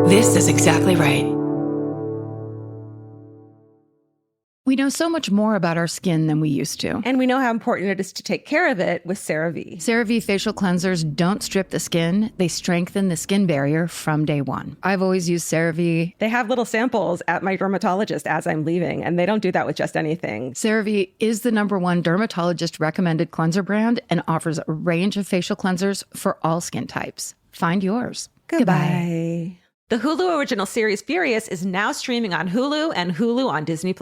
This is exactly right. We know so much more about our skin than we used to. And we know how important it is to take care of it with CeraVe. CeraVe facial cleansers don't strip the skin. They strengthen the skin barrier from day one. I've always used CeraVe. They have little samples at my dermatologist as I'm leaving, and they don't do that with just anything. CeraVe is the #1 dermatologist recommended cleanser brand and offers a range of facial cleansers for all skin types. Find yours. Goodbye. The Hulu original series Furious is now streaming on Hulu and Hulu on Disney+.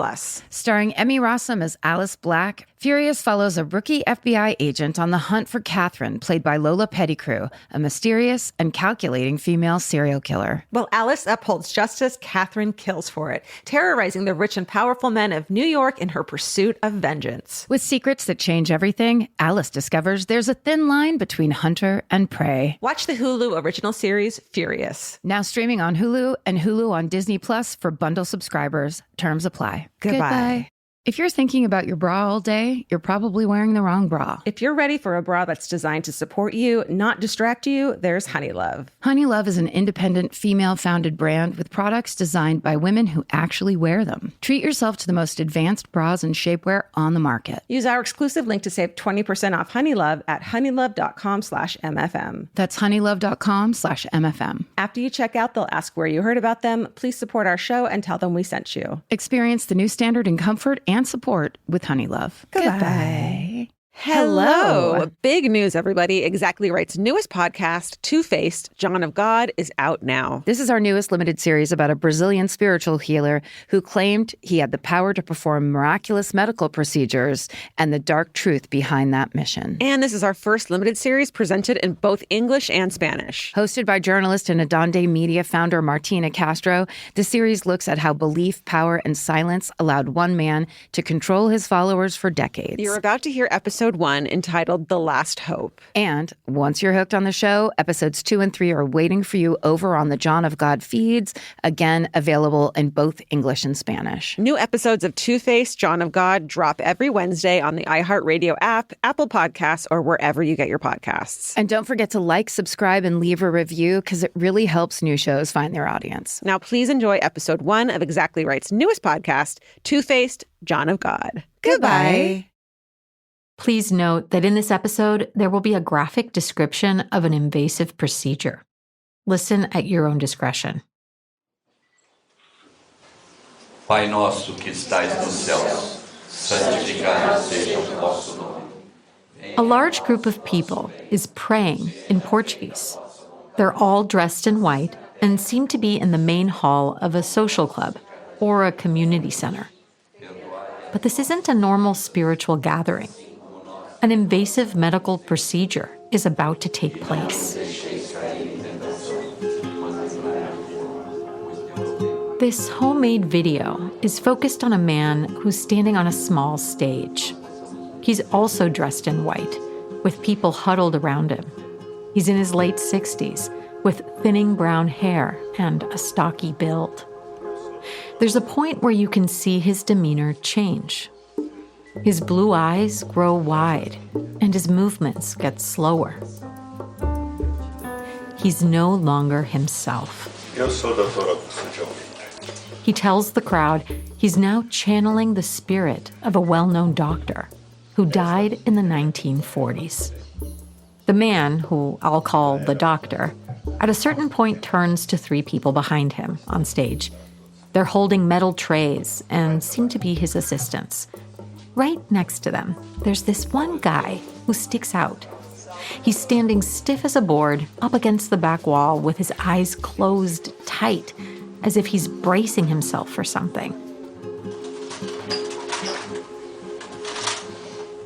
Starring Emmy Rossum as Alice Black, Furious follows a rookie FBI agent on the hunt for Catherine, played by Lola Pettigrew, a mysterious and calculating female serial killer. While Alice upholds justice, Catherine kills for it, terrorizing the rich and powerful men of New York in her pursuit of vengeance. With secrets that change everything, Alice discovers there's a thin line between hunter and prey. Watch the Hulu original series Furious. Now streaming on Hulu and Hulu on Disney Plus for bundle subscribers. Terms apply. Goodbye. If you're thinking about your bra all day, you're probably wearing the wrong bra. If you're ready for a bra that's designed to support you, not distract you, there's Honeylove. Honeylove is an independent, female-founded brand with products designed by women who actually wear them. Treat yourself to the most advanced bras and shapewear on the market. Use our exclusive link to save 20% off Honeylove at honeylove.com/MFM. That's honeylove.com/MFM. After you check out, they'll ask where you heard about them. Please support our show and tell them we sent you. Experience the new standard in comfort and support with Honeylove. Goodbye. Hello. Big news, everybody. Exactly Right's newest podcast, Two-Faced, John of God, is out now. This is our newest limited series about a Brazilian spiritual healer who claimed he had the power to perform miraculous medical procedures and the dark truth behind that mission. And this is our first limited series presented in both English and Spanish. Hosted by journalist and Adonde Media founder Martina Castro, the series looks at how belief, power, and silence allowed one man to control his followers for decades. You're about to hear episode 1 entitled The Last Hope. And once you're hooked on the show, episodes 2 and 3 are waiting for you over on the John of God feeds, again available in both English and Spanish. New episodes of Two-Faced, John of God drop every Wednesday on the iHeartRadio app, Apple Podcasts, or wherever you get your podcasts. And don't forget to like, subscribe, and leave a review because it really helps new shows find their audience. Now please enjoy episode 1 of Exactly Right's newest podcast, Two-Faced, John of God. Goodbye. Please note that in this episode, there will be a graphic description of an invasive procedure. Listen at your own discretion. Pai nosso que estais nos céus, santificado seja o vosso nome. A large group of people is praying in Portuguese. They're all dressed in white and seem to be in the main hall of a social club or a community center. But this isn't a normal spiritual gathering. An invasive medical procedure is about to take place. This homemade video is focused on a man who's standing on a small stage. He's also dressed in white, with people huddled around him. He's in his late 60s, with thinning brown hair and a stocky build. There's a point where you can see his demeanor change. His blue eyes grow wide, and his movements get slower. He's no longer himself. He tells the crowd he's now channeling the spirit of a well-known doctor who died in the 1940s. The man, who I'll call the doctor, at a certain point turns to 3 people behind him on stage. They're holding metal trays and seem to be his assistants. Right next to them, there's this one guy who sticks out. He's standing stiff as a board up against the back wall with his eyes closed tight, as if he's bracing himself for something.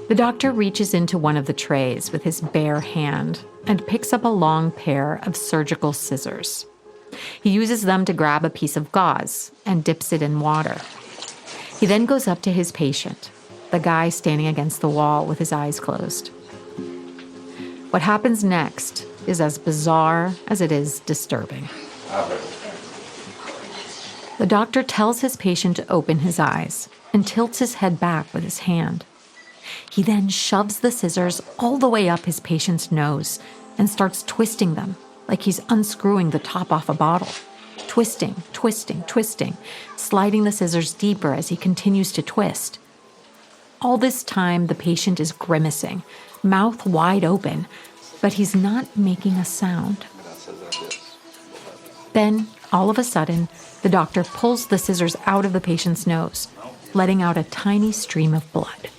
The doctor reaches into one of the trays with his bare hand and picks up a long pair of surgical scissors. He uses them to grab a piece of gauze and dips it in water. He then goes up to his patient, the guy standing against the wall with his eyes closed. What happens next is as bizarre as it is disturbing. The doctor tells his patient to open his eyes and tilts his head back with his hand. He then shoves the scissors all the way up his patient's nose and starts twisting them like he's unscrewing the top off a bottle. twisting, sliding the scissors deeper as he continues to twist. All this time, the patient is grimacing, mouth wide open, but he's not making a sound. Then, all of a sudden, the doctor pulls the scissors out of the patient's nose, letting out a tiny stream of blood.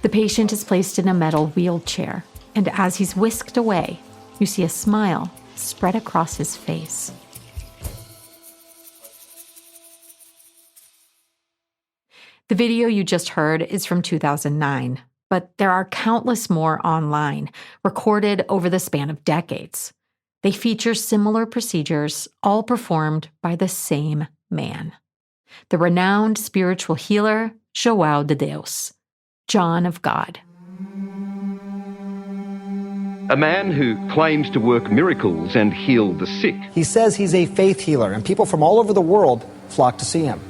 The patient is placed in a metal wheelchair, and as he's whisked away, you see a smile spread across his face. The video you just heard is from 2009, but there are countless more online, recorded over the span of decades. They feature similar procedures, all performed by the same man, the renowned spiritual healer, Juan de Dios, John of God. A man who claims to work miracles and heal the sick. He says he's a faith healer, and people from all over the world flock to see him.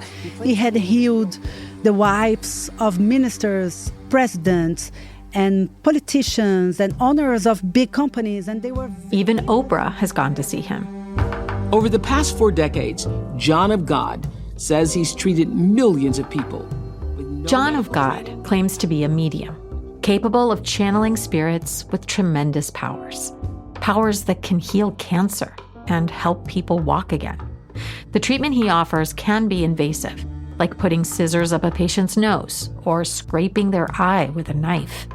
He had healed the wives of ministers, presidents, and politicians and owners of big companies, and they were... Even Oprah has gone to see him. Over the past 4 decades, John of God says he's treated millions of people. John of God claims to be a medium, capable of channeling spirits with tremendous powers. Powers that can heal cancer and help people walk again. The treatment he offers can be invasive, like putting scissors up a patient's nose or scraping their eye with a knife.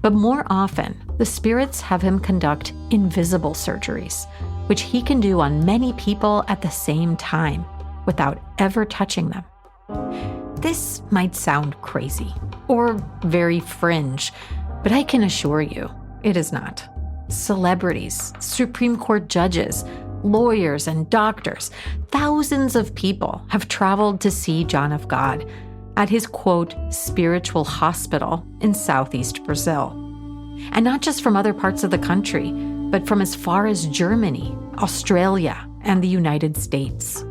But more often, the spirits have him conduct invisible surgeries, which he can do on many people at the same time without ever touching them. This might sound crazy or very fringe, but I can assure you it is not. Celebrities, Supreme Court judges, lawyers, and doctors, thousands of people have traveled to see John of God at his, quote, spiritual hospital in southeast Brazil. And not just from other parts of the country, but from as far as Germany, Australia, and the United States.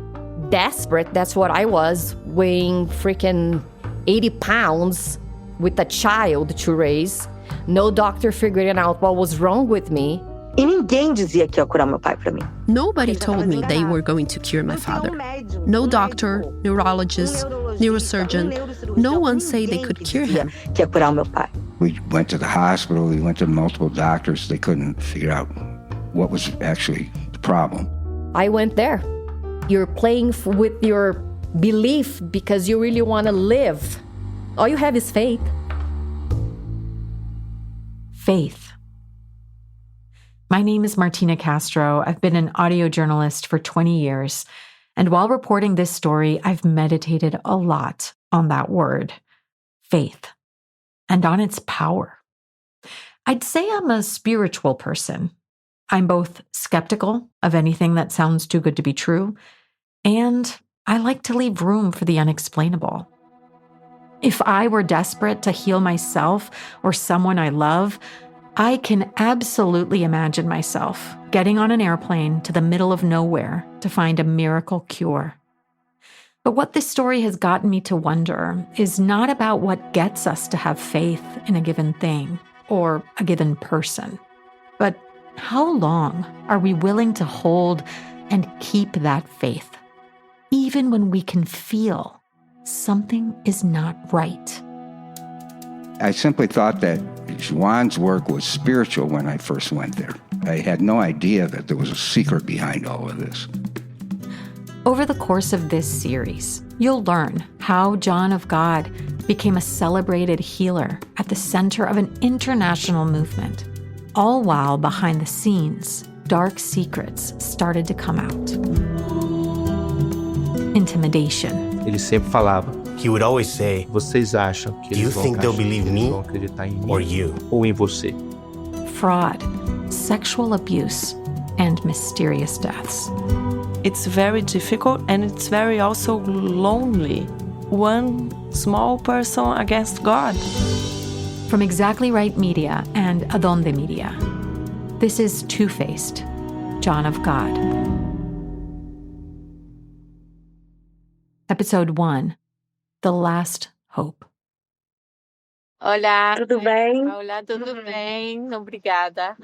Desperate, that's what I was, weighing freaking 80 pounds with a child to raise. No doctor figuring out what was wrong with me. E ninguém dizia que ia curar meu pai para mim. Nobody told me they were going to cure my father. No doctor, neurologist, neurosurgeon, no one said they could cure him. Que ia curar o meu pai. We went to the hospital, we went to multiple doctors. They couldn't figure out what was actually the problem. I went there. You're playing with your belief because you really want to live. All you have is faith. Faith. My name is Martina Castro. I've been an audio journalist for 20 years. And while reporting this story, I've meditated a lot on that word, faith, and on its power. I'd say I'm a spiritual person. I'm both skeptical of anything that sounds too good to be true, and I like to leave room for the unexplainable. If I were desperate to heal myself or someone I love, I can absolutely imagine myself getting on an airplane to the middle of nowhere to find a miracle cure. But what this story has gotten me to wonder is not about what gets us to have faith in a given thing or a given person, but how long are we willing to hold and keep that faith, even when we can feel something is not right? I simply thought that Juan's work was spiritual when I first went there. I had no idea that there was a secret behind all of this. Over the course of this series, you'll learn how John of God became a celebrated healer at the center of an international movement, all while behind the scenes, dark secrets started to come out. Intimidation. Ele sempre falava. He would always say, vocês acham que do you eles vão think they'll believe me acreditar em mim or you? Ou em você? Fraud, sexual abuse, and mysterious deaths. It's very difficult and it's very also lonely. One small person against God. From Exactly Right Media and Adonde Media, this is Two-Faced, John of God. Episode 1, The Last Hope. Olá. Tudo bem? Olá, tudo bem? Obrigada.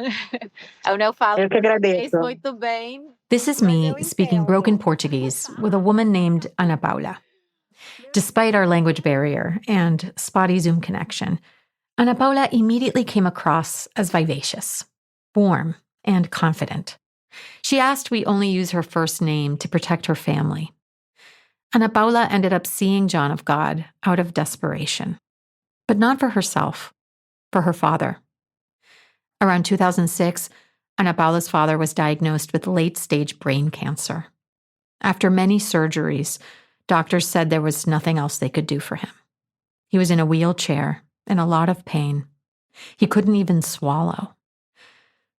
Eu não falo Eu que português agradeço. muito bem. This is me speaking broken Portuguese with a woman named Ana Paula. Despite our language barrier and spotty Zoom connection, Ana Paula immediately came across as vivacious, warm, and confident. She asked we only use her first name to protect her family. Ana Paula ended up seeing John of God out of desperation, but not for herself, for her father. Around 2006, Ana Paula's father was diagnosed with late-stage brain cancer. After many surgeries, doctors said there was nothing else they could do for him. He was in a wheelchair, in a lot of pain. He couldn't even swallow.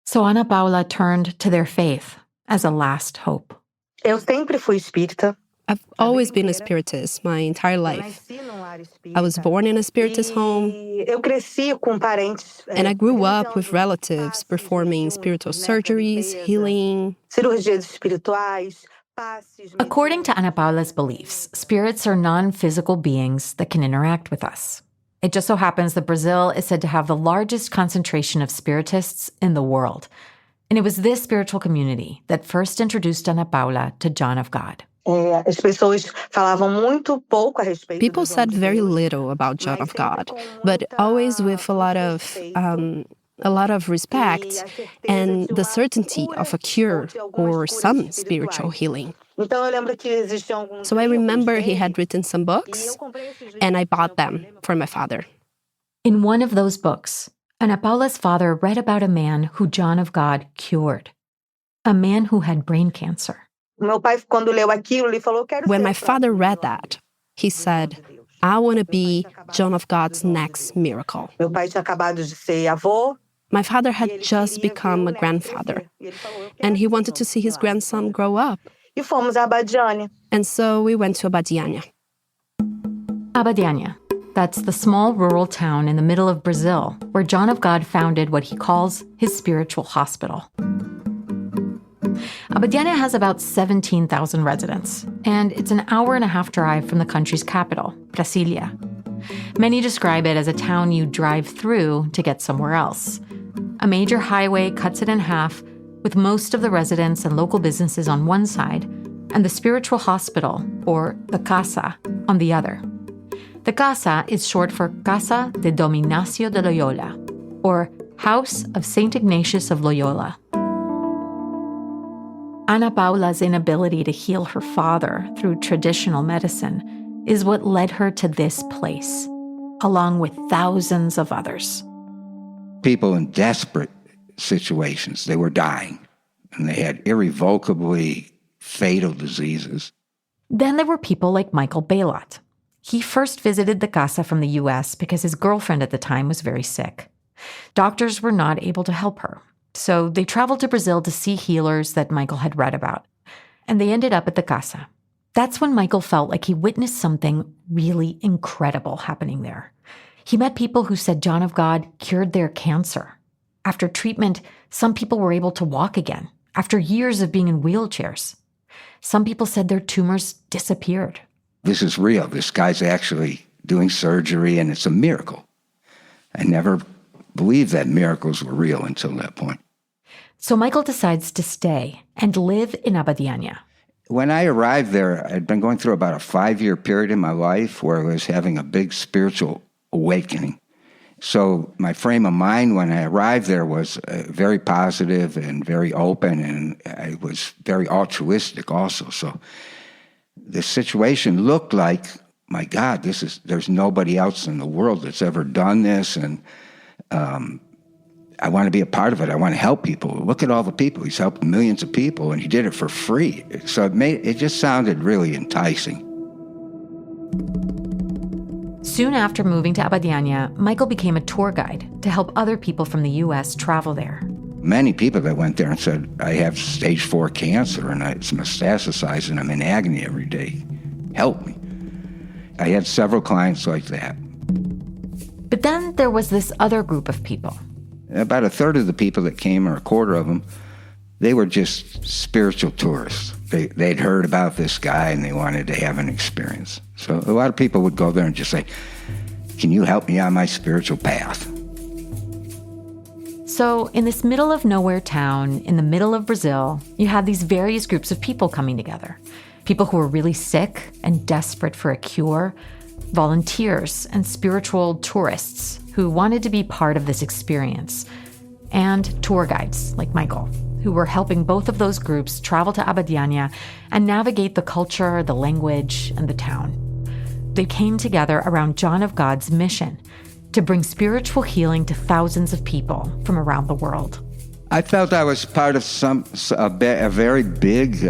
So Ana Paula turned to their faith as a last hope. Eu sempre fui espírita. I've always been a spiritist my entire life. I was born in a spiritist home, Eu cresci com parentes. and I grew up with relatives performing spiritual surgeries, healing. Cirurgias espirituais. According to Ana Paula's beliefs, spirits are non-physical beings that can interact with us. It just so happens that Brazil is said to have the largest concentration of spiritists in the world. And it was this spiritual community that first introduced Ana Paula to John of God. As pessoas falavam muito pouco a respeito. People said very little about John of God, but always with a lot of respect and the certainty of a cure or some spiritual healing. So I remember he had written some books, and I bought them for my father. In one of those books, Ana Paula's father read about a man who John of God cured, a man who had brain cancer. When my father read that, he said, I want to be John of God's next miracle. My father had just become a grandfather, and he wanted to see his grandson grow up. And so we went to Abadiânia. Abadiânia, that's the small rural town in the middle of Brazil where John of God founded what he calls his spiritual hospital. Abadiânia has about 17,000 residents, and it's an hour-and-a-half drive from the country's capital, Brasília. Many describe it as a town you drive through to get somewhere else. A major highway cuts it in half, with most of the residents and local businesses on one side, and the spiritual hospital, or the Casa, on the other. The Casa is short for Casa de Dom Ignacio de Loyola, or House of St. Ignatius of Loyola. Ana Paula's inability to heal her father through traditional medicine is what led her to this place, along with thousands of others. People in desperate situations, they were dying, and they had irrevocably fatal diseases. Then there were people like Michael Baylot. He first visited the Casa from the U.S. because his girlfriend at the time was very sick. Doctors were not able to help her, so they traveled to Brazil to see healers that Michael had read about, and they ended up at the Casa. That's when Michael felt like he witnessed something really incredible happening there. He met people who said John of God cured their cancer. After treatment, some people were able to walk again, after years of being in wheelchairs. Some people said their tumors disappeared. This is real. This guy's actually doing surgery, and it's a miracle. I never believed that miracles were real until that point. So Michael decides to stay and live in Abadiânia. When I arrived there, I'd been going through about a 5-year period in my life where I was having a big spiritual awakening. So my frame of mind when I arrived there was very positive and very open, and I was very altruistic also. So the situation looked like, my God, there's nobody else in the world that's ever done this, and I want to be a part of it. I want to help people. Look at all the people. He's helped millions of people, and he did it for free. So it just sounded really enticing. Soon after moving to Abadiânia, Michael became a tour guide to help other people from the U.S. travel there. Many people that went there and said, I have stage 4 cancer, and it's metastasized, and I'm in agony every day. Help me. I had several clients like that. But then there was this other group of people. About a third of the people that came, or a quarter of them, they were just spiritual tourists. They'd heard about this guy and they wanted to have an experience. So a lot of people would go there and just say, Can you help me on my spiritual path? So in this middle of nowhere town, in the middle of Brazil, you had these various groups of people coming together. People who were really sick and desperate for a cure, volunteers and spiritual tourists who wanted to be part of this experience, and tour guides like Michael, who were helping both of those groups travel to Abadiânia and navigate the culture, the language, and the town. They came together around John of God's mission to bring spiritual healing to thousands of people from around the world. I felt I was part of a very big,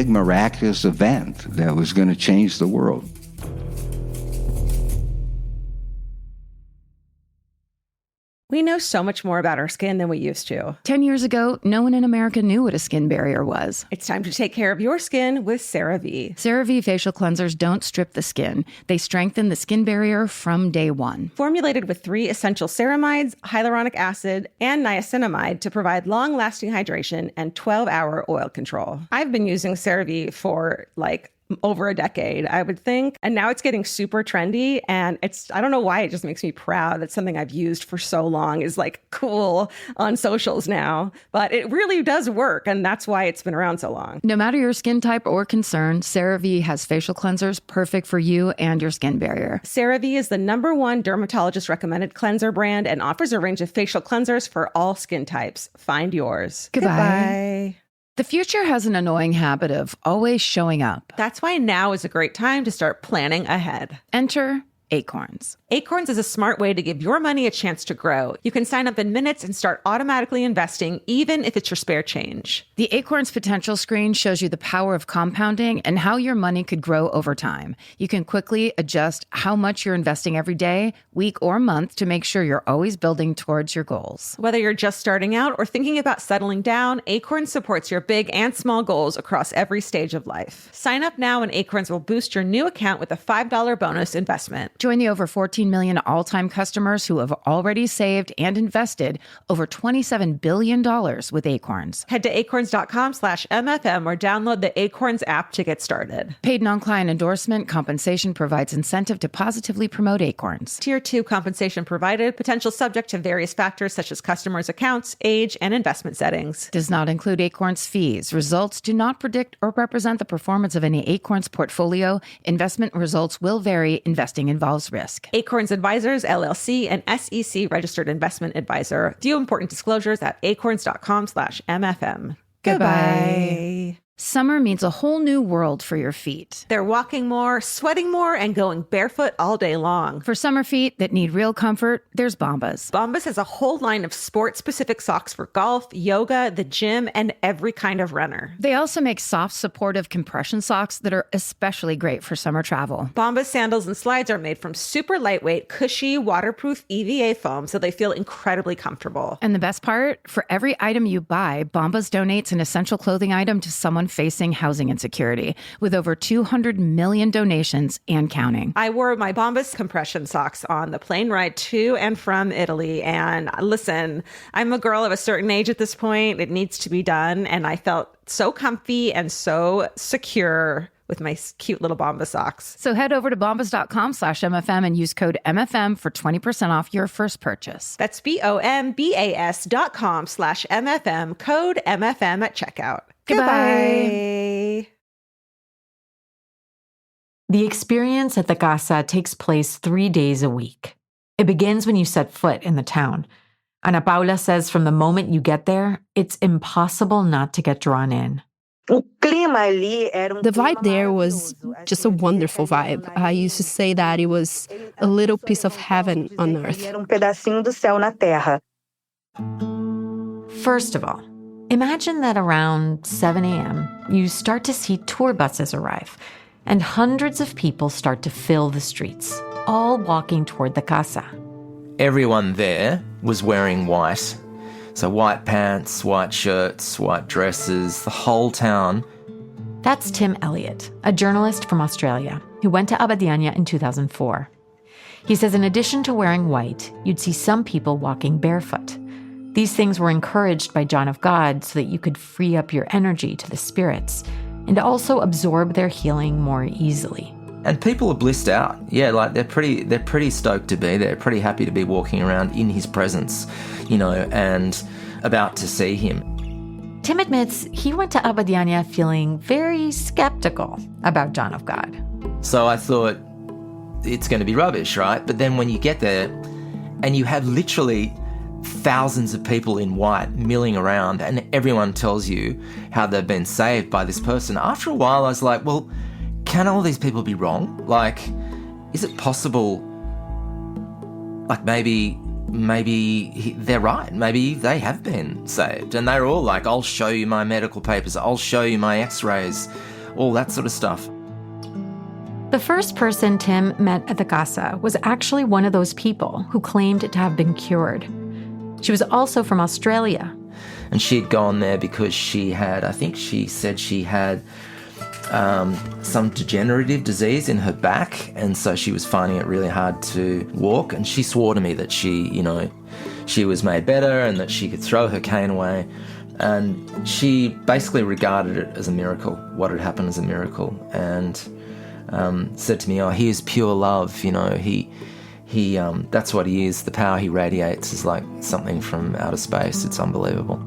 miraculous event that was going to change the world. We know so much more about our skin than we used to. 10 years ago, no one in America knew what a skin barrier was. It's time to take care of your skin with CeraVe. CeraVe facial cleansers don't strip the skin. They strengthen the skin barrier from day one. Formulated with 3 essential ceramides, hyaluronic acid, and niacinamide to provide long-lasting hydration and 12-hour oil control. I've been using CeraVe for over a decade, I would think. And now it's getting super trendy. And I don't know why, it just makes me proud that something I've used for so long is cool on socials now. But it really does work. And that's why it's been around so long. No matter your skin type or concern, CeraVe has facial cleansers perfect for you and your skin barrier. CeraVe is the #1 dermatologist recommended cleanser brand and offers a range of facial cleansers for all skin types. Find yours. Goodbye. The future has an annoying habit of always showing up. That's why now is a great time to start planning ahead. Enter Acorns. Acorns is a smart way to give your money a chance to grow. You can sign up in minutes and start automatically investing, even if it's your spare change. The Acorns potential screen shows you the power of compounding and how your money could grow over time. You can quickly adjust how much you're investing every day, week, or month to make sure you're always building towards your goals. Whether you're just starting out or thinking about settling down, Acorns supports your big and small goals across every stage of life. Sign up now and Acorns will boost your new account with a $5 bonus investment. Join the over 14 million all-time customers who have already saved and invested over $27 billion with Acorns. Head to acorns.com/MFM or download the Acorns app to get started. Paid non-client endorsement compensation provides incentive to positively promote Acorns. Tier 2 compensation provided, potential subject to various factors such as customers' accounts, age, and investment settings. Does not include Acorns fees. Results do not predict or represent the performance of any Acorns portfolio. Investment results will vary. Investing involves risk. Acorns Advisors, LLC, an SEC registered investment advisor. View important disclosures at acorns.com/MFM. Goodbye. Summer means a whole new world for your feet. They're walking more, sweating more, and going barefoot all day long. For summer feet that need real comfort, there's Bombas. Bombas has a whole line of sport-specific socks for golf, yoga, the gym, and every kind of runner. They also make soft, supportive compression socks that are especially great for summer travel. Bombas sandals and slides are made from super lightweight, cushy, waterproof EVA foam, so they feel incredibly comfortable. And the best part? For every item you buy, Bombas donates an essential clothing item to someone facing housing insecurity, with over 200 million donations and counting. I wore my Bombas compression socks on the plane ride to and from Italy. And listen, I'm a girl of a certain age at this point. It needs to be done. And I felt so comfy and so secure with my cute little Bombas socks. So head over to bombas.com/MFM and use code MFM for 20% off your first purchase. That's BOMBAS.com/MFM, code MFM at checkout. Goodbye. The experience at the casa takes place 3 days a week. It begins when you set foot in the town. Ana Paula says from the moment you get there, it's impossible not to get drawn in. The vibe there was just a wonderful vibe. I used to say that it was a little piece of heaven on earth. First of all, imagine that around 7 a.m., you start to see tour buses arrive, and hundreds of people start to fill the streets, all walking toward the casa. Everyone there was wearing white. So white pants, white shirts, white dresses, the whole town. That's Tim Elliott, a journalist from Australia who went to Abadiânia in 2004. He says in addition to wearing white, you'd see some people walking barefoot. These things were encouraged by John of God so that you could free up your energy to the spirits and also absorb their healing more easily. And people are blissed out. Yeah, like they're pretty stoked to be there, pretty happy to be walking around in his presence, and about to see him. Tim admits he went to Abadiania feeling very skeptical about John of God. So I thought, it's going to be rubbish, right? But then when you get there and you have literally thousands of people in white milling around and everyone tells you how they've been saved by this person, after a while I was like, well, can all these people be wrong? Like, is it possible, like maybe they're right. Maybe they have been saved. And they're all like, I'll show you my medical papers. I'll show you my x-rays, all that sort of stuff. The first person Tim met at the Casa was actually one of those people who claimed to have been cured. She was also from Australia. And she'd gone there because she had, I think she said she had some degenerative disease in her back, and so she was finding it really hard to walk. And she swore to me that she was made better and that she could throw her cane away. And she basically regarded it as a miracle, what had happened as a miracle, and said to me, "Oh, he is pure love. He that's what he is. The power he radiates is like something from outer space. It's unbelievable."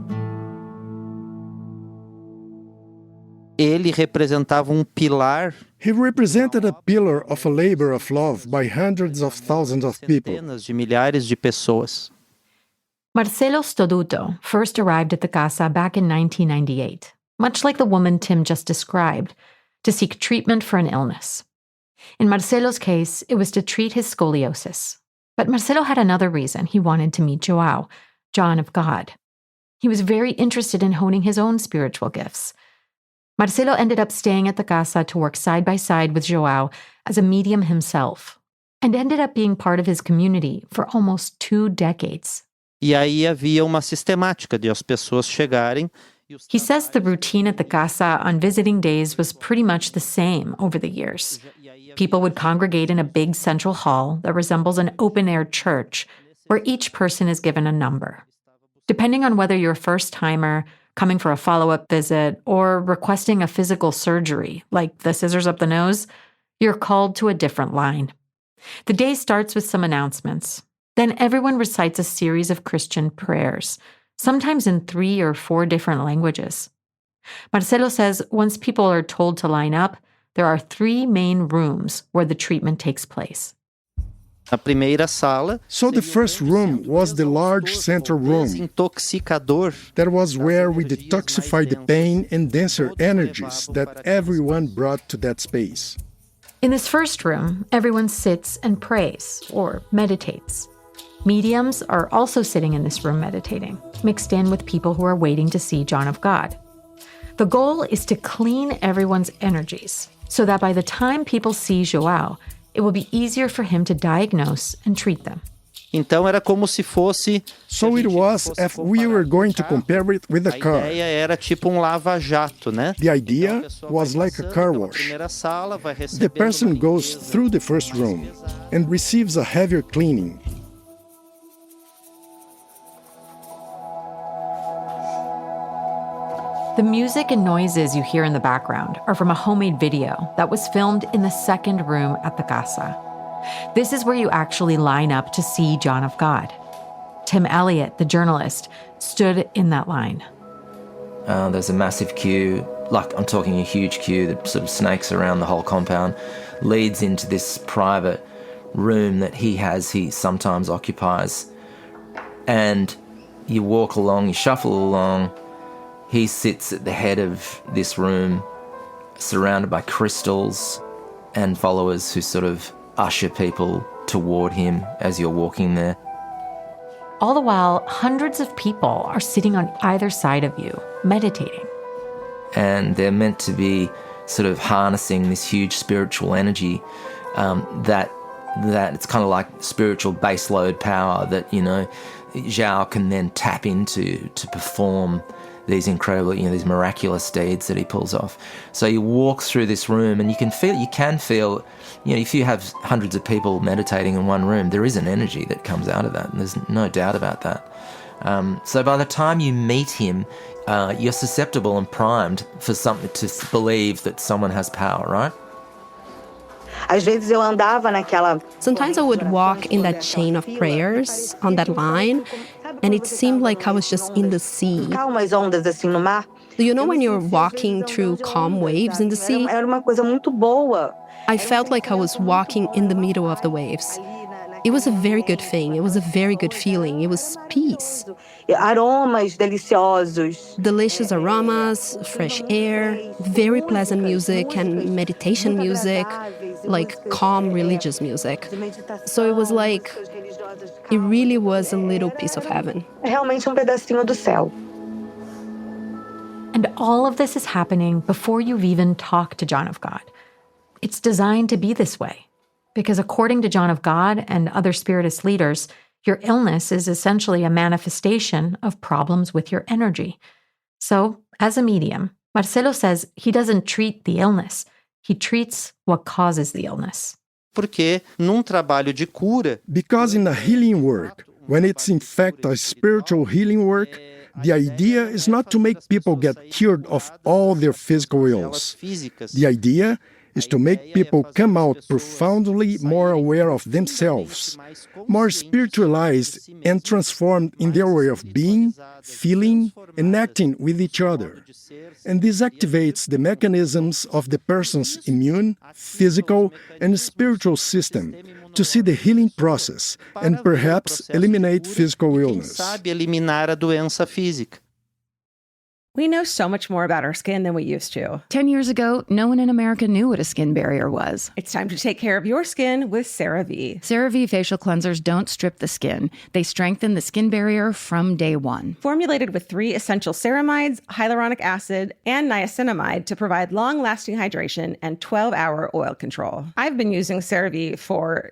Ele representava pilar. He represented a pillar of a labor of love by hundreds of thousands of people. Centenas de milhares de pessoas. Marcelo Stoduto first arrived at the Casa back in 1998, much like the woman Tim just described, to seek treatment for an illness. In Marcelo's case, it was to treat his scoliosis. But Marcelo had another reason he wanted to meet João, John of God. He was very interested in honing his own spiritual gifts. Marcelo ended up staying at the Casa to work side by side with João as a medium himself, and ended up being part of his community for almost 2 decades. E aí havia uma sistemática de as pessoas chegarem. He says the routine at the Casa on visiting days was pretty much the same over the years. People would congregate in a big central hall that resembles an open-air church, where each person is given a number. Depending on whether you're a first-timer, coming for a follow-up visit, or requesting a physical surgery, like the scissors up the nose, you're called to a different line. The day starts with some announcements. Then everyone recites a series of Christian prayers, sometimes in 3 or 4 different languages. Marcelo says once people are told to line up, there are 3 main rooms where the treatment takes place. A primeira sala. So the first room was the large center room. Intoxicador. That was where we detoxified the pain and denser energies that everyone brought to that space. In this first room, everyone sits and prays or meditates. Mediums are also sitting in this room meditating, mixed in with people who are waiting to see John of God. The goal is to clean everyone's energies so that by the time people see João, it will be easier for him to diagnose and treat them. Então era como se fosse. So it was if we were going to compare it with a car. A ideia era tipo lava-jato, né? The idea was like a car wash. The person goes through the first room and receives a heavier cleaning. The music and noises you hear in the background are from a homemade video that was filmed in the second room at the Casa. This is where you actually line up to see John of God. Tim Elliott, the journalist, stood in that line. There's a massive queue, like I'm talking a huge queue that sort of snakes around the whole compound, leads into this private room that he sometimes occupies. And you walk along, you shuffle along. He sits at the head of this room, surrounded by crystals and followers who sort of usher people toward him as you're walking there. All the while, hundreds of people are sitting on either side of you, meditating. And they're meant to be sort of harnessing this huge spiritual energy that it's kind of like spiritual baseload power that, João can then tap into to perform these incredible, these miraculous deeds that he pulls off. So you walk through this room and you can feel, if you have hundreds of people meditating in one room, there is an energy that comes out of that. And there's no doubt about that. So by the time you meet him, you're susceptible and primed for something to believe that someone has power, right? Sometimes I would walk in that chain of prayers on that line, and it seemed like I was just in the sea. Do you know when you're walking through calm waves in the sea? I felt like I was walking in the middle of the waves. It was a very good thing. It was a very good feeling. It was peace. Delicious aromas, fresh air, very pleasant music and meditation music, like calm religious music. So it was like, it really was a little piece of heaven. And all of this is happening before you've even talked to John of God. It's designed to be this way. Because according to John of God and other Spiritist leaders, your illness is essentially a manifestation of problems with your energy. So, as a medium, Marcelo says he doesn't treat the illness. He treats what causes the illness. Porque num trabalho de cura, because in a healing work, when it's in fact a spiritual healing work, the idea is not to make people get cured of all their physical ills. The idea is to make people come out profoundly more aware of themselves, more spiritualized and transformed in their way of being, feeling, and acting with each other. And this activates the mechanisms of the person's immune, physical, and spiritual system to see the healing process and perhaps eliminate physical illness. Sabe eliminar a doença física. We know so much more about our skin than we used to. 10 years ago, no one in America knew what a skin barrier was. It's time to take care of your skin with CeraVe. CeraVe facial cleansers don't strip the skin. They strengthen the skin barrier from day one. Formulated with 3 essential ceramides, hyaluronic acid, and niacinamide to provide long-lasting hydration and 12-hour oil control. I've been using CeraVe for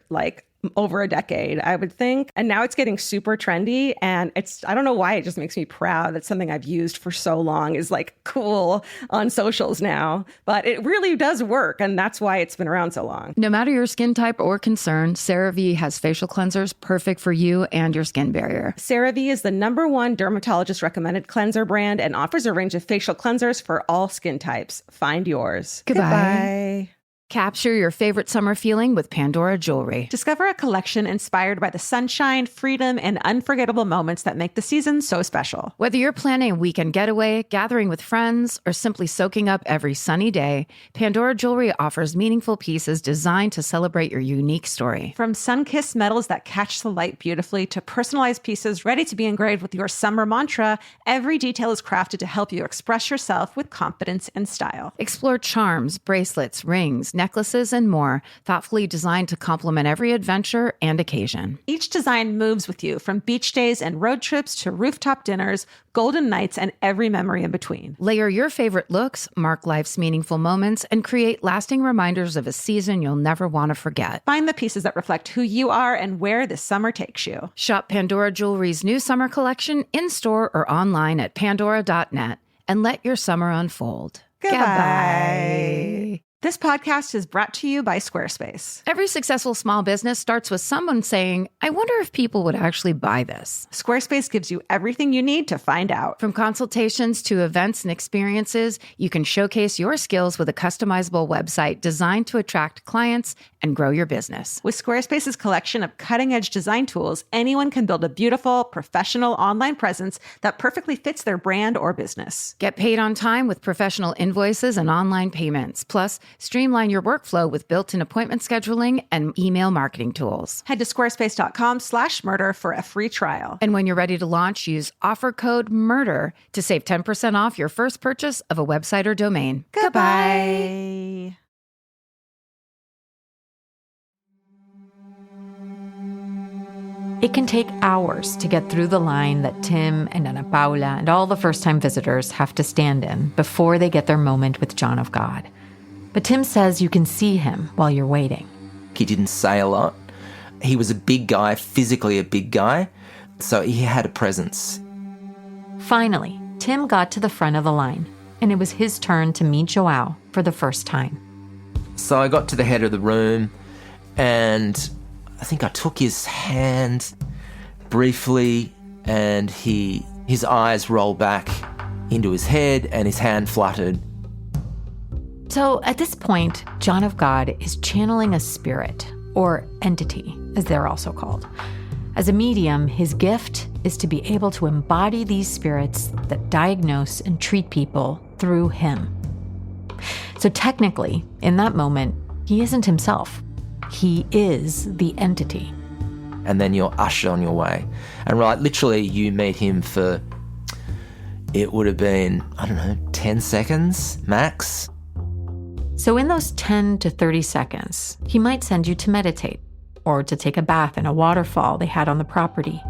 over a decade, I would think. And now it's getting super trendy. And I don't know why, it just makes me proud that something I've used for so long is cool on socials now. But it really does work. And that's why it's been around so long. No matter your skin type or concern, CeraVe has facial cleansers perfect for you and your skin barrier. CeraVe is the #1 dermatologist recommended cleanser brand and offers a range of facial cleansers for all skin types. Find yours. Goodbye. Capture your favorite summer feeling with Pandora Jewelry. Discover a collection inspired by the sunshine, freedom, and unforgettable moments that make the season so special. Whether you're planning a weekend getaway, gathering with friends, or simply soaking up every sunny day, Pandora Jewelry offers meaningful pieces designed to celebrate your unique story. From sun-kissed metals that catch the light beautifully to personalized pieces ready to be engraved with your summer mantra, every detail is crafted to help you express yourself with confidence and style. Explore charms, bracelets, rings, necklaces, and more, thoughtfully designed to complement every adventure and occasion. Each design moves with you, from beach days and road trips to rooftop dinners, golden nights, and every memory in between. Layer your favorite looks, mark life's meaningful moments, and create lasting reminders of a season you'll never want to forget. Find the pieces that reflect who you are and where this summer takes you. Shop Pandora Jewelry's new summer collection in-store or online at pandora.net and let your summer unfold. Goodbye. This podcast is brought to you by Squarespace. Every successful small business starts with someone saying, I wonder if people would actually buy this. Squarespace gives you everything you need to find out. From consultations to events and experiences, you can showcase your skills with a customizable website designed to attract clients and grow your business. With Squarespace's collection of cutting-edge design tools, anyone can build a beautiful, professional online presence that perfectly fits their brand or business. Get paid on time with professional invoices and online payments. Plus, streamline your workflow with built-in appointment scheduling and email marketing tools. Head to squarespace.com/murder for a free trial. And when you're ready to launch, use offer code MURDER to save 10% off your first purchase of a website or domain. Goodbye. It can take hours to get through the line that Tim and Ana Paula and all the first-time visitors have to stand in before they get their moment with John of God. But Tim says you can see him while you're waiting. He didn't say a lot. He was a big guy, physically a big guy, so he had a presence. Finally, Tim got to the front of the line, and it was his turn to meet João for the first time. So I got to the head of the room, and I think I took his hand briefly, and his eyes rolled back into his head, and his hand fluttered. So at this point, John of God is channeling a spirit, or entity, as they're also called. As a medium, his gift is to be able to embody these spirits that diagnose and treat people through him. So technically, in that moment, he isn't himself. He is the entity. And then you're ushered on your way. And literally you meet him for, it would have been, 10 seconds max. So in those 10 to 30 seconds, he might send you to meditate or to take a bath in a waterfall they had on the property.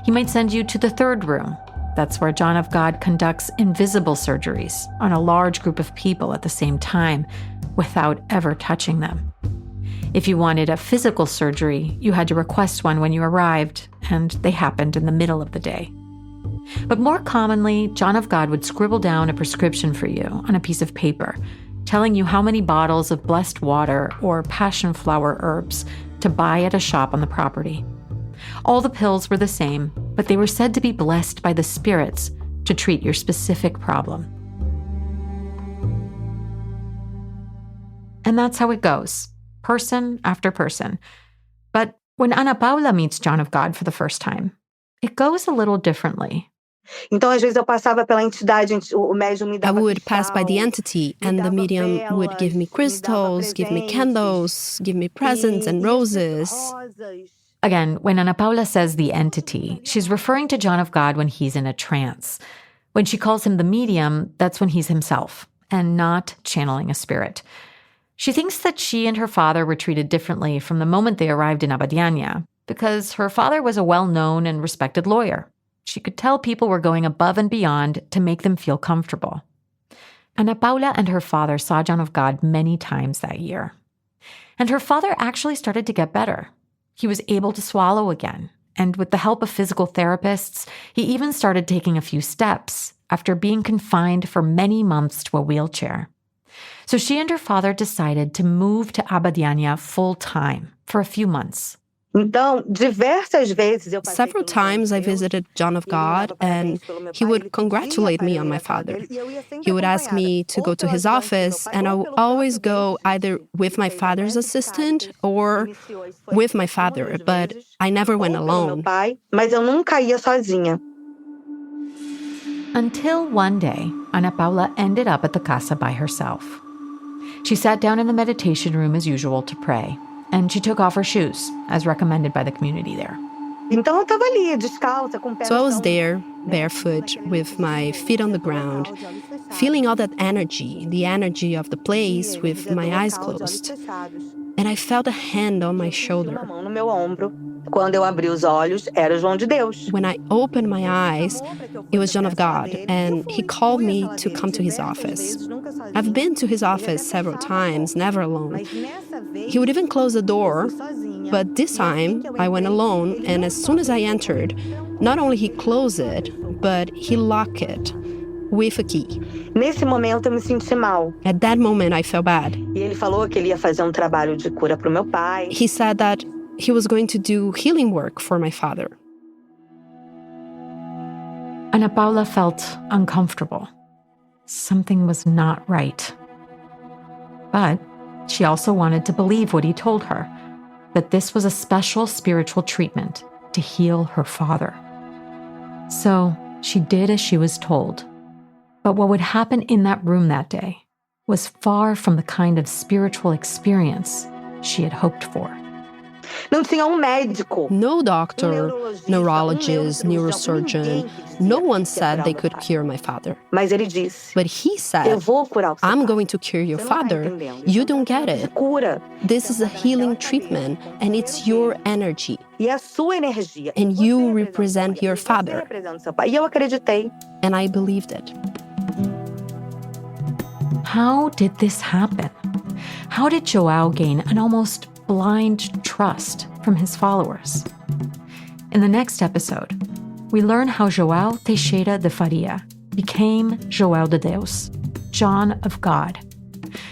He might send you to the third room. That's where John of God conducts invisible surgeries on a large group of people at the same time without ever touching them. If you wanted a physical surgery, you had to request one when you arrived, and they happened in the middle of the day. But more commonly, John of God would scribble down a prescription for you on a piece of paper, telling you how many bottles of blessed water or passion flower herbs to buy at a shop on the property. All the pills were the same, but they were said to be blessed by the spirits to treat your specific problem. And that's how it goes, person after person. But when Ana Paula meets John of God for the first time, it goes a little differently. I would pass by the entity, and the medium would give me crystals, give me candles, give me presents and roses. Again, when Ana Paula says the entity, she's referring to John of God when he's in a trance. When she calls him the medium, that's when he's himself, and not channeling a spirit. She thinks that she and her father were treated differently from the moment they arrived in Abadiânia, because her father was a well-known and respected lawyer. She could tell people were going above and beyond to make them feel comfortable. Ana Paula and her father saw John of God many times that year. And her father actually started to get better. He was able to swallow again, and with the help of physical therapists, he even started taking a few steps after being confined for many months to a wheelchair. So she and her father decided to move to Abadiânia full-time for a few months. Several times I visited John of God, and he would congratulate me on my father. He would ask me to go to his office, and I would always go either with my father's assistant or with my father, but I never went alone. Until one day, Ana Paula ended up at the casa by herself. She sat down in the meditation room as usual to pray, and she took off her shoes, as recommended by the community there. So I was there, barefoot, with my feet on the ground, feeling all that energy, the energy of the place, with my eyes closed. And I felt a hand on my shoulder. When I opened my eyes, it was John of God, and he called me to come to his office. I've been to his office several times, never alone. He would even close the door, but this time I went alone, and as soon as I entered, not only he closed it, but he locked it with a key. At that moment, I felt bad. He said that he was going to do healing work for my father. Ana Paula felt uncomfortable. Something was not right. But she also wanted to believe what he told her, that this was a special spiritual treatment to heal her father. So she did as she was told. But what would happen in that room that day was far from the kind of spiritual experience she had hoped for. No doctor, neurologist, neurosurgeon, no one said they could cure my father. But he said, I'm going to cure your father. You don't get it. This is a healing treatment, and it's your energy. And you represent your father. And I believed it. How did this happen? How did João gain an almost blind trust from his followers? In the next episode, we learn how João Teixeira de Faria became João de Deus, John of God,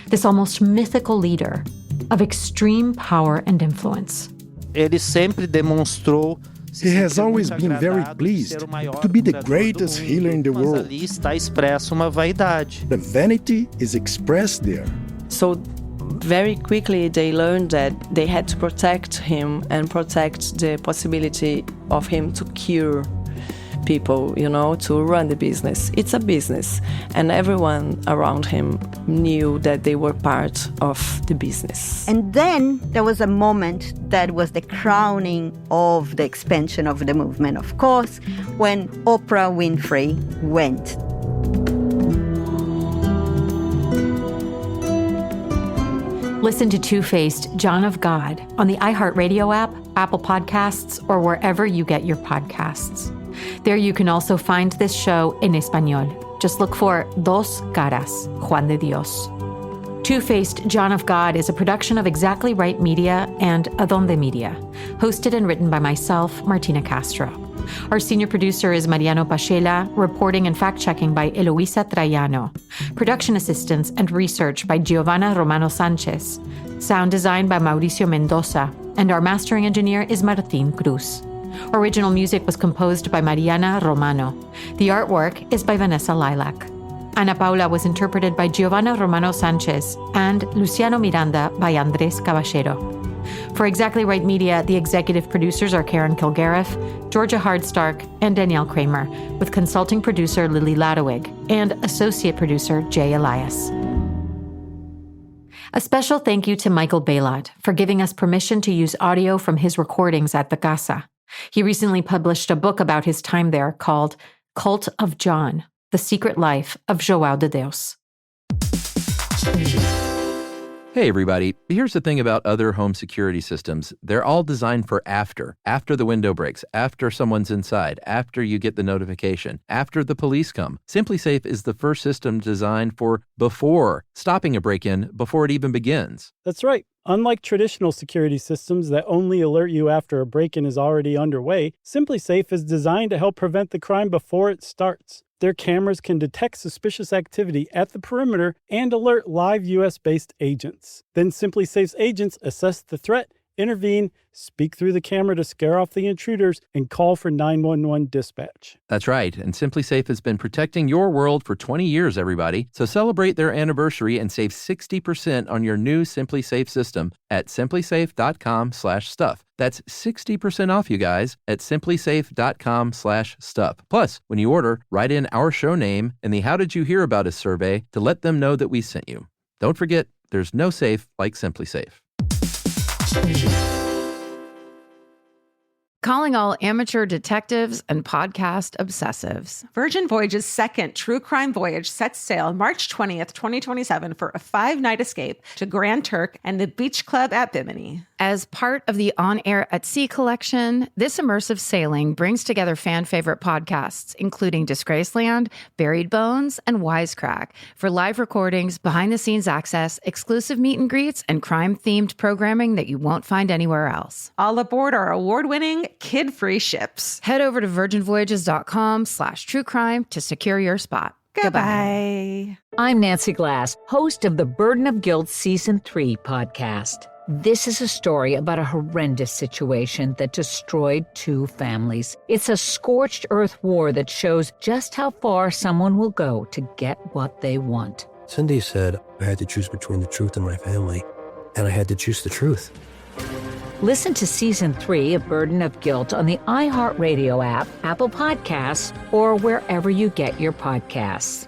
this almost mythical leader of extreme power and influence. Ele sempre demonstrou. He has always been very pleased to be the greatest healer in the world. Ali está expressa uma vaidade. The vanity is expressed there. So very quickly they learned that they had to protect him and protect the possibility of him to cure people, to run the business. It's a business, and everyone around him knew that they were part of the business. And then there was a moment that was the crowning of the expansion of the movement, of course, when Oprah Winfrey went. Listen to Two-Faced John of God on the iHeartRadio app, Apple Podcasts, or wherever you get your podcasts. There you can also find this show in Español. Just look for Dos Caras, Juan de Dios. Two-Faced John of God is a production of Exactly Right Media and Adonde Media, hosted and written by myself, Martina Castro. Our senior producer is Mariano Pachela, reporting and fact-checking by Eloisa Traiano, production assistance and research by Giovanna Romano Sanchez, sound design by Mauricio Mendoza, and our mastering engineer is Martin Cruz. Original music was composed by Mariana Romano. The artwork is by Vanessa Lilac. Ana Paula was interpreted by Giovanna Romano Sanchez and Luciano Miranda by Andres Caballero. For Exactly Right Media, the executive producers are Karen Kilgariff, Georgia Hardstark, and Danielle Kramer, with consulting producer Lily Ladowig and associate producer Jay Elias. A special thank you to Michael Baylot for giving us permission to use audio from his recordings at the Casa. He recently published a book about his time there called Cult of John, The Secret Life of Juan de Dios. Hey everybody, here's the thing about other home security systems. They're all designed for after the window breaks, after someone's inside, after you get the notification, after the police come. SimpliSafe is the first system designed for before, stopping a break-in before it even begins. That's right. Unlike traditional security systems that only alert you after a break-in is already underway, SimpliSafe is designed to help prevent the crime before it starts. Their cameras can detect suspicious activity at the perimeter and alert live U.S.-based agents. Then SimpliSafe's agents assess the threat, intervene, speak through the camera to scare off the intruders, and call for 911 dispatch. That's right, and SimpliSafe has been protecting your world for 20 years, everybody. So celebrate their anniversary and save 60% on your new SimpliSafe system at simplisafe.com/stuff. That's 60% off, you guys, at simplisafe.com/stuff. Plus, when you order, write in our show name and the How Did You Hear About Us survey to let them know that we sent you. Don't forget, there's no safe like SimpliSafe. Calling all amateur detectives and podcast obsessives. Virgin Voyage's second true crime voyage sets sail March 20th, 2027 for a 5-night escape to Grand Turk and the Beach Club at Bimini. As part of the On Air at Sea collection, this immersive sailing brings together fan-favorite podcasts, including Disgraceland, Buried Bones, and Wisecrack, for live recordings, behind-the-scenes access, exclusive meet and greets, and crime-themed programming that you won't find anywhere else. All aboard our award-winning, kid-free ships. Head over to virginvoyages.com/truecrime to secure your spot. Goodbye. I'm Nancy Glass, host of the Burden of Guilt Season 3 podcast. This is a story about a horrendous situation that destroyed 2 families. It's a scorched earth war that shows just how far someone will go to get what they want. Cindy said I had to choose between the truth and my family, and I had to choose the truth. Listen to Season 3 of Burden of Guilt on the iHeartRadio app, Apple Podcasts, or wherever you get your podcasts.